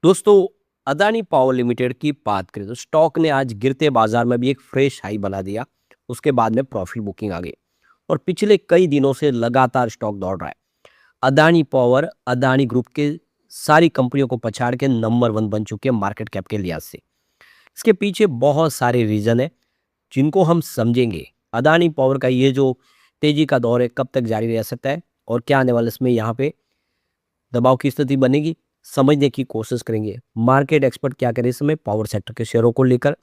दोस्तों, Adani power limited की बात करें तो स्टॉक ने आज गिरते बाजार में भी एक फ्रेश हाई बना दिया। उसके बाद में प्रॉफिट बुकिंग आ गई और पिछले कई दिनों से लगातार स्टॉक दौड़ रहा है। अदानी पावर अदानी ग्रुप के सारी कंपनियों को पछाड़ के नंबर वन बन चुके हैं मार्केट कैप के लिहाज से। इसके पीछे बहुत सारे रीजन है जिनको हम समझेंगे। अदानी पावर का ये जो तेजी का दौर है कब तक जारी रह सकता है और क्या आने वाले इसमें यहाँ पे दबाव की स्थिति बनेगी, समझने की कोशिश करेंगे। मार्केट एक्सपर्ट क्या करें इस समय पावर सेक्टर के शेयरों को लेकर,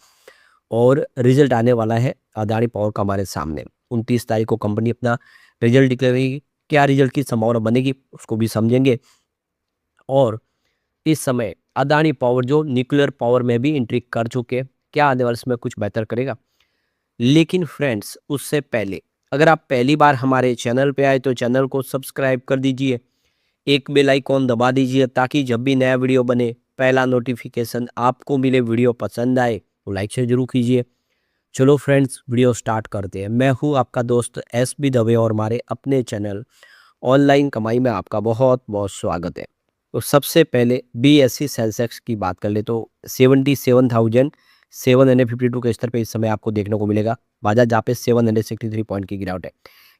और रिजल्ट आने वाला है अदानी पावर का हमारे सामने। 29 तारीख को कंपनी अपना रिजल्ट डिक्लेयर करेगी। क्या रिजल्ट की संभावना बनेगी उसको भी समझेंगे। और इस समय अदानी पावर जो न्यूक्लियर पावर में भी एंट्री कर चुके हैं, क्या आने वाले समय कुछ बेहतर करेगा। लेकिन फ्रेंड्स, उससे पहले अगर आप पहली बार हमारे चैनल पे आए तो चैनल को सब्सक्राइब कर दीजिए, एक बेल आइकॉन दबा दीजिए ताकि जब भी नया वीडियो बने पहला नोटिफिकेशन आपको मिले। वीडियो पसंद आए तो लाइक शेयर जरूर कीजिए। चलो फ्रेंड्स, वीडियो स्टार्ट करते हैं। मैं हूं आपका दोस्त एस बी दवे और हमारे अपने चैनल ऑनलाइन कमाई में आपका बहुत बहुत स्वागत है। तो सबसे पहले BSE सेंसेक्स की बात कर ले तो 77,752 के स्तर पे इस समय आपको देखने को मिलेगा। बाजार जहाँ पे 763 पॉइंट की गिरावट है,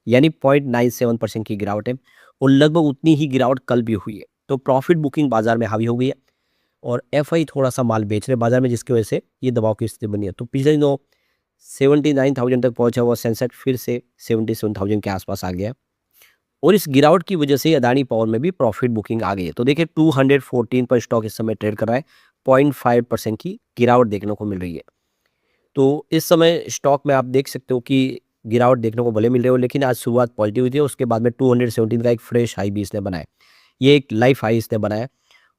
यानी 0.97% की गिरावट है और लगभग उतनी ही गिरावट कल भी हुई है। तो प्रॉफिट बुकिंग बाजार में हावी हो गई है और FI थोड़ा सा माल बेच रहे बाजार में, जिसकी वजह से ये दबाव की स्थिति बनी है। तो पिछले दिनों 79,000 तक पहुंचा हुआ सेंसेक्स फिर से 77,000 के आसपास आ गया है और इस गिरावट की वजह से अदानी पावर में भी प्रॉफिट बुकिंग आ गई है। तो देखिए 214 पर स्टॉक इस समय ट्रेड कर रहा है। 0.5% की गिरावट देखने को मिल रही है। तो इस समय स्टॉक में आप देख सकते हो कि गिरावट देखने को भले मिल रही हो, लेकिन आज शुरुआत पॉजिटिव हुई थी। उसके बाद में 217 का एक फ्रेश हाई भी इसने बनाया। ये एक लाइफ हाई इसने बनाया।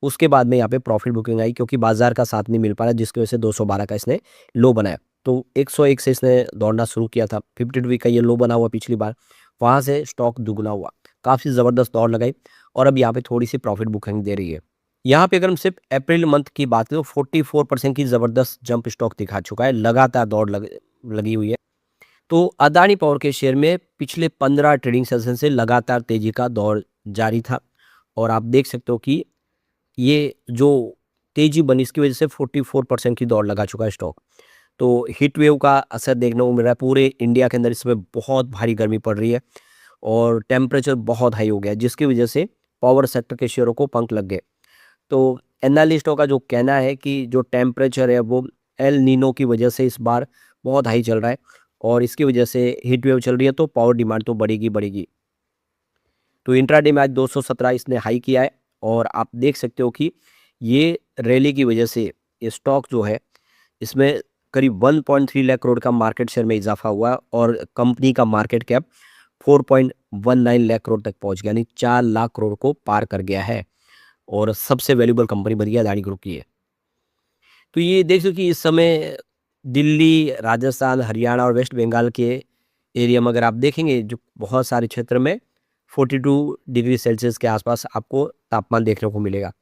उसके बाद में यहाँ पे प्रॉफिट बुकिंग आई क्योंकि बाजार का साथ नहीं मिल पा रहा, जिसकी वजह से 212 का इसने लो बनाया। तो 101 से इसने दौड़ना शुरू किया था। 52 वीक का ये लो बना हुआ पिछली बार, वहाँ से स्टॉक दुगना हुआ, काफ़ी ज़बरदस्त दौड़ लगाई और अब यहाँ पे थोड़ी सी प्रॉफिट बुकिंग दे रही है। यहाँ पे अगर हम सिर्फ अप्रैल मंथ की बात करें तो 44% की ज़बरदस्त जंप स्टॉक दिखा चुका है। लगातार दौड़ लगी हुई है। तो अदानी पावर के शेयर में पिछले 15 ट्रेडिंग सेशन से लगातार तेजी का दौर जारी था और आप देख सकते हो कि ये जो तेजी बनी इसकी वजह से 44% की दौड़ लगा चुका है स्टॉक। तो हीट वेव का असर देखने को मिल रहा है। पूरे इंडिया के अंदर इस समय बहुत भारी गर्मी पड़ रही है और टेम्परेचर बहुत हाई हो गया है, जिसकी वजह से पावर सेक्टर के शेयरों को पंख लग गए। तो एनालिस्टों का जो कहना है कि जो टेम्परेचर है वो एल नीनो की वजह से इस बार बहुत हाई चल रहा है और इसकी वजह से हीट वेव चल रही है, तो पावर डिमांड तो बढ़ेगी बढ़ेगी। तो इंट्राडे में आज 217 इसने हाई किया है और आप देख सकते हो कि ये रैली की वजह से ये स्टॉक जो है इसमें करीब 1.3 लाख करोड़ का मार्केट शेयर में इजाफा हुआ और कंपनी का मार्केट कैप 4.19 लाख करोड़ तक पहुंच गया, यानी 4 लाख करोड़ को पार कर गया है और सबसे वैल्यूबल कंपनी बन गई अदानी ग्रुप की है। तो ये देख सकते हो कि इस समय दिल्ली, राजस्थान, हरियाणा और वेस्ट बंगाल के एरिया में अगर आप देखेंगे जो बहुत सारे क्षेत्र में 42 डिग्री सेल्सियस के आसपास आपको तापमान देखने को मिलेगा।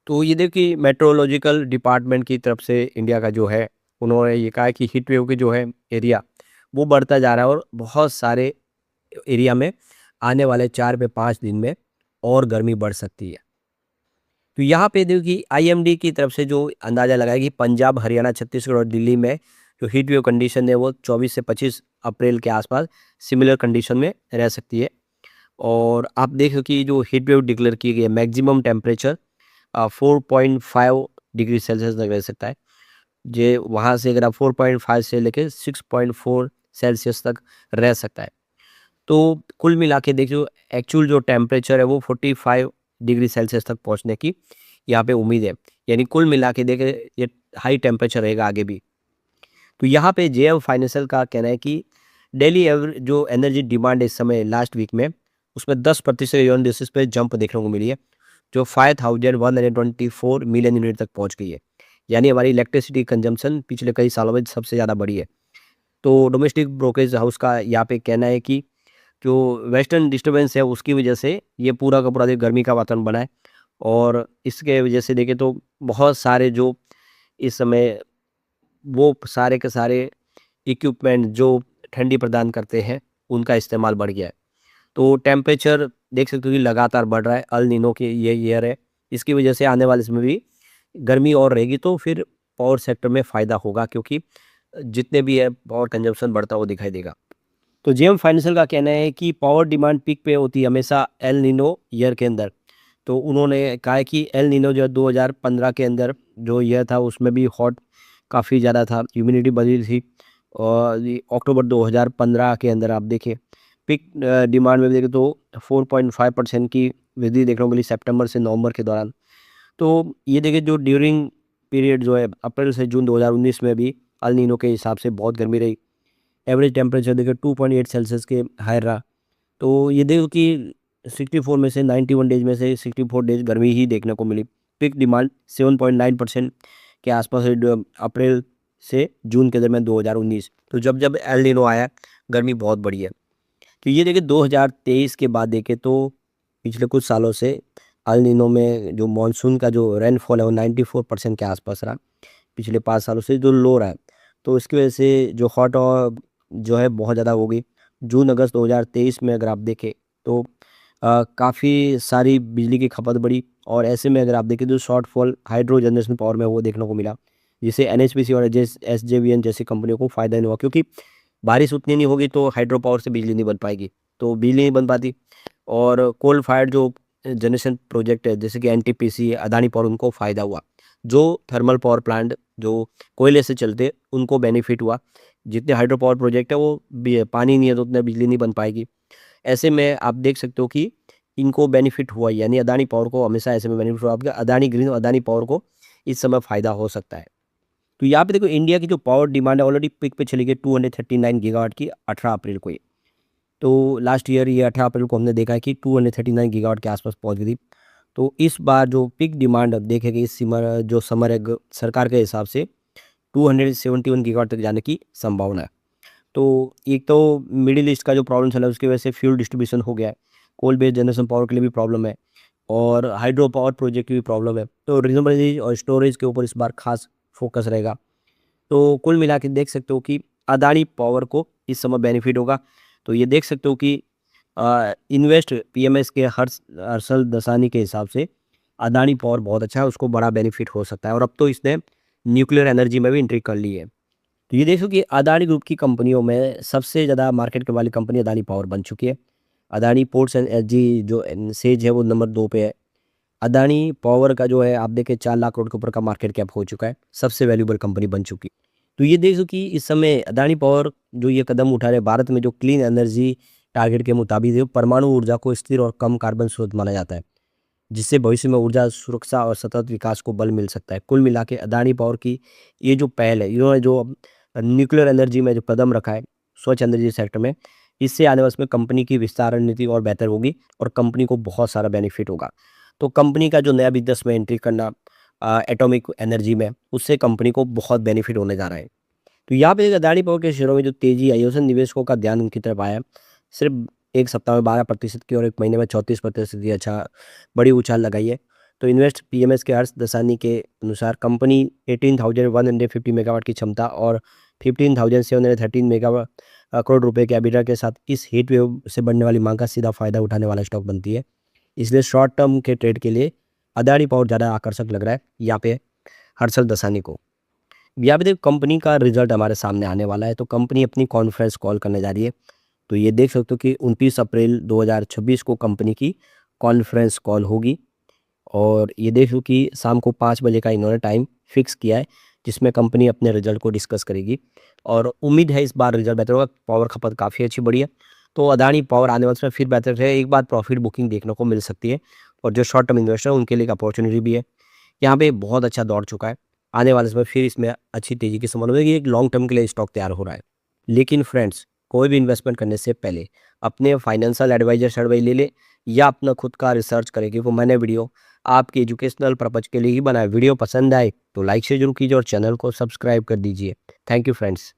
तो ये देखिए मेट्रोलॉजिकल डिपार्टमेंट की तरफ से इंडिया का जो है, उन्होंने ये कहा है कि हीट वेव के जो है एरिया वो बढ़ता जा रहा है और बहुत सारे एरिया में आने वाले 4 से 5 दिन में और गर्मी बढ़ सकती है। तो यहाँ पे देखिए IMD की तरफ से जो अंदाज़ा लगाया कि पंजाब, हरियाणा, छत्तीसगढ़ और दिल्ली में जो हीट वेव कंडीशन है वो 24 से 25 अप्रैल के आसपास सिमिलर कंडीशन में रह सकती है। और आप देखो कि जो हीट वेव डिक्लेयर की गई है मैक्सिमम टेम्परेचर 4.5 डिग्री सेल्सियस तक रह सकता है। जे वहाँ से अगर आप 4.5 से लेकर 6.4 सेल्सियस तक रह सकता है। तो कुल मिला के देखिए एक्चुअल जो टेम्परेचर है वो 45 डिग्री सेल्सियस तक पहुंचने की यहाँ पे उम्मीद है। यानी कुल मिला के देखें ये हाई टेम्परेचर रहेगा आगे भी। तो यहाँ पे JM फाइनेंशियल का कहना है कि डेली एवरेज जो एनर्जी डिमांड है इस समय लास्ट वीक में उसमें 10% ईयर बेसिस पे जंप देखने को मिली है, जो 5,124 मिलियन यूनिट तक पहुँच गई है। यानी हमारी इलेक्ट्रिसिटी कंजम्पशन पिछले कई सालों में सबसे ज़्यादा बढ़ी है। तो डोमेस्टिक ब्रोकरेज हाउस का यहाँ पे कहना है कि जो वेस्टर्न डिस्टर्बेंस है उसकी वजह से ये पूरा का पूरा गर्मी का वातावरण बना है और इसके वजह से देखें तो बहुत सारे जो इस समय वो सारे के सारे इक्विपमेंट जो ठंडी प्रदान करते हैं उनका इस्तेमाल बढ़ गया है। तो टेम्परेचर देख सकते हो कि लगातार बढ़ रहा है। अल नीनो की ये ईयर है इसकी वजह से आने वाले समय भी गर्मी और रहेगी, तो फिर पावर सेक्टर में फ़ायदा होगा, क्योंकि जितने भी है पावर कंजम्पशन बढ़ता हुआ दिखाई देगा। तो जेएम फाइनेंशियल का कहना है कि पावर डिमांड पीक पे होती है हमेशा एल नीनो ईयर के अंदर। तो उन्होंने कहा है कि एल नीनो जो है 2015 के अंदर जो ईयर था उसमें भी हॉट काफ़ी ज़्यादा था, ह्यूमिडिटी बढ़ी थी। और ये अक्टूबर 2015 के अंदर आप देखें पीक डिमांड में भी देखें तो 4.5% की वृद्धि देखने को मिली सितंबर से नवंबर के दौरान। तो ये देखिए जो ड्यूरिंग पीरियड जो है अप्रैल से जून 2019 में भी अल नीनो के हिसाब से बहुत गर्मी रही। एवरेज टेम्परेचर देखिए 2.8 सेल्सियस के हायर रहा। तो ये देखो कि 64 में से 91 डेज में से 64 डेज गर्मी ही देखने को मिली। पीक डिमांड 7.9% के आसपास है अप्रैल से जून के दरमियान 2019। तो जब जब एल नीनो आया गर्मी बहुत बढ़ी है। तो ये देखिए 2023 के बाद देखें तो पिछले कुछ सालों से एल नीनो में जो मानसून का जो रेनफॉल है वो 94% के आसपास रहा। पिछले 5 सालों से जो लो रहा है, तो इसकी वजह से जो हॉट और जो है बहुत ज़्यादा हो गई। जून अगस्त 2023 में अगर आप देखें तो काफ़ी सारी बिजली की खपत बढ़ी, और ऐसे में अगर आप देखें तो शॉर्टफॉल हाइड्रो जनरेशन पावर में वो देखने को मिला, जिससे एनएचपीसी और एसजेवीएन जैसी कंपनियों को फ़ायदा नहीं हुआ, क्योंकि बारिश उतनी नहीं होगी तो हाइड्रो पावर से बिजली नहीं बन पाएगी, तो बिजली नहीं बन पाती। और कोल फायर्ड जो जनरेशन प्रोजेक्ट है जैसे कि एनटीपीसी अदानी पावर उनको फ़ायदा हुआ। जो थर्मल पावर प्लांट जो कोयले से चलते उनको बेनिफिट हुआ। जितने हाइड्रो पावर प्रोजेक्ट है वो पानी नहीं है तो उतनी बिजली नहीं बन पाएगी। ऐसे में आप देख सकते हो कि इनको बेनिफिट हुआ, यानी अदानी पावर को हमेशा ऐसे में बेनिफिट हुआ। आपका अदानी ग्रीन और अदानी पावर को इस समय फ़ायदा हो सकता है। तो यहाँ पे देखो इंडिया की जो पावर डिमांड है ऑलरेडी पीक पे चली गई 239 गीगावाट की 18 अप्रैल को ही। तो लास्ट ईयर ये 18 अप्रैल को हमने देखा है कि 239 गीगावाट के आसपास पहुंच गई थी। तो इस बार जो पीक डिमांड अब देखेगी इस समर है सरकार के हिसाब से 271 गीगावाट तक जाने की संभावना है। तो एक तो मिडिल ईस्ट का जो प्रॉब्लम चला है उसकी वजह से फ्यूल डिस्ट्रीब्यूशन हो गया है, कोल बेस्ड जनरेशन पावर के लिए भी प्रॉब्लम है, और हाइड्रो पावर प्रोजेक्ट की भी प्रॉब्लम है। तो रिन्यूएबल एनर्जी और स्टोरेज के ऊपर इस बार खास फोकस रहेगा। तो कुल मिला के देख सकते हो कि अदानी पावर को इस समय बेनिफिट होगा। तो ये देख सकते हो कि इन्वेस्ट पीएमएस के हर्षल दसानी के हिसाब से अदानी पावर बहुत अच्छा है, उसको बड़ा बेनिफिट हो सकता है। और अब तो इसने न्यूक्लियर एनर्जी में भी एंट्री कर ली है। तो ये देखो कि अदानी ग्रुप की कंपनियों में सबसे ज़्यादा मार्केट वाली कंपनी अदानी पावर बन चुकी है। अदानी पोर्ट्स एंड एनर्जी जो सेज है वो नंबर 2 पे है। अदानी पावर का जो है आप देखें 4 लाख करोड़ के ऊपर का मार्केट कैप हो चुका है, सबसे वैल्यूबल कंपनी बन चुकी है। तो ये देखो कि इस समय अदानी पावर जो ये कदम उठा रहे भारत में जो क्लीन एनर्जी टारगेट के मुताबिक है, परमाणु ऊर्जा को स्थिर और कम कार्बन स्रोत माना जाता है, जिससे भविष्य में ऊर्जा सुरक्षा और सतत विकास को बल मिल सकता है। कुल मिला के अदानी पावर की ये जो पहल है, इन्होंने जो न्यूक्लियर एनर्जी में जो कदम रखा है स्वच्छ एनर्जी सेक्टर में, इससे आने वाले में कंपनी की विस्तार रणनीति और बेहतर होगी और कंपनी को बहुत सारा बेनिफिट होगा। तो कंपनी का जो नया बिजनेस में एंट्री करना एटॉमिक एनर्जी में, उससे कंपनी को बहुत बेनिफिट होने जा रहा है। तो यहाँ पे अदानी पावर के शेयरों में जो तेजी आई है उससे निवेशकों का ध्यान उनकी तरफ आया है। सिर्फ एक सप्ताह में 12% की और एक महीने में 34% की अच्छा बड़ी उछाल लगाई है। तो इन्वेस्ट पीएमएस के हर्ष दसानी के अनुसार कंपनी 18,150 मेगावाट की क्षमता और 15,713 मेगावाट करोड़ रुपए के एबिटा के साथ इस हीट वेव से बढ़ने वाली मांग का सीधा फायदा उठाने वाला स्टॉक बनती है। इसलिए शॉर्ट टर्म के ट्रेड के लिए अदानी पावर ज़्यादा आकर्षक लग रहा है यहाँ पे हर्षल दसानी को। यहाँ पे देखो कंपनी का रिजल्ट हमारे सामने आने वाला है, तो कंपनी अपनी कॉन्फ्रेंस कॉल करने जा रही है। तो ये देख सकते हो कि 29 अप्रैल 2026 को कंपनी की कॉन्फ्रेंस कॉल होगी, और ये देखो कि शाम को 5 बजे का इन्होंने टाइम फिक्स किया है, जिसमें कंपनी अपने रिजल्ट को डिस्कस करेगी। और उम्मीद है इस बार रिजल्ट बेहतर होगा, पावर खपत काफ़ी अच्छी बढ़ी है। तो अदानी पावर आने वाले समय फिर बेहतर है, एक बार प्रॉफिट बुकिंग देखने को मिल सकती है, और जो शॉर्ट टर्म इन्वेस्टर है उनके लिए एक अपॉर्चुनिटी भी है। यहाँ पे बहुत अच्छा दौड़ चुका है, आने वाले समय फिर इसमें अच्छी तेज़ी की संभावना है कि एक लॉन्ग टर्म के लिए स्टॉक तैयार हो रहा है। लेकिन फ्रेंड्स, कोई भी इन्वेस्टमेंट करने से पहले अपने फाइनेंशियल एडवाइजर से एडवाइस ले ले, या अपना खुद का रिसर्च करें, क्योंकि मैंने वीडियो आपके एजुकेशनल पर्पज के लिए ही बनाया। वीडियो पसंद आए तो लाइक से जरूर कीजिए और चैनल को सब्सक्राइब कर दीजिए। Thank you friends.